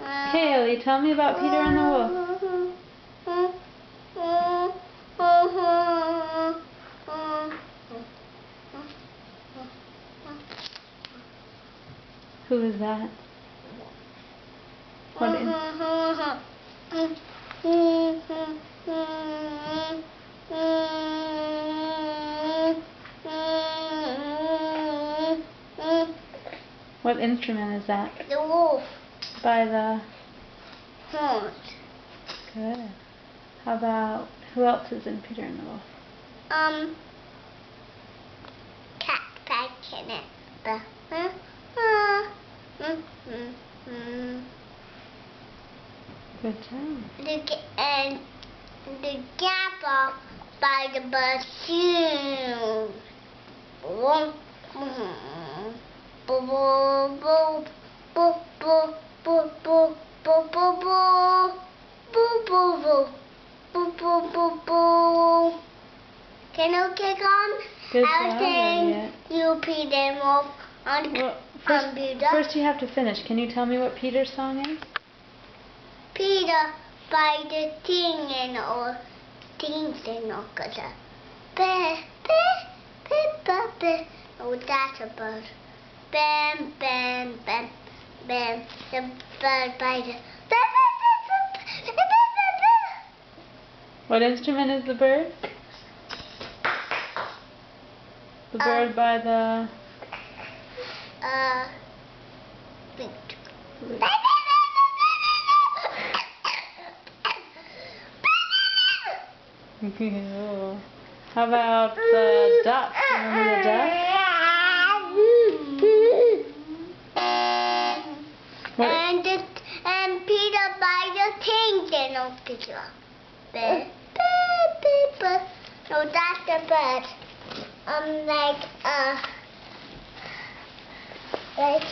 Okay, Ellie, tell me about Peter and the Wolf. Who is that? What is... What instrument is that? The wolf. By the... horns. Good. How about... Who else is in Peter and the Wolf? Cat in it. Good job. And the gavel by the bassoon. Can you kick on? Good I'll job, sing Elliot. you Peter and Wolf on computer. First you have to finish. Can you tell me what Peter's song is? Peter by the thing and all things and all cause oh, that's a bird. Bam, bam, bam, bam. The bird by the What instrument is the bird? The bird by the... flute. How about the duck? Remember the duck? And Peter by the thing they know picture. No, that's the bird. Like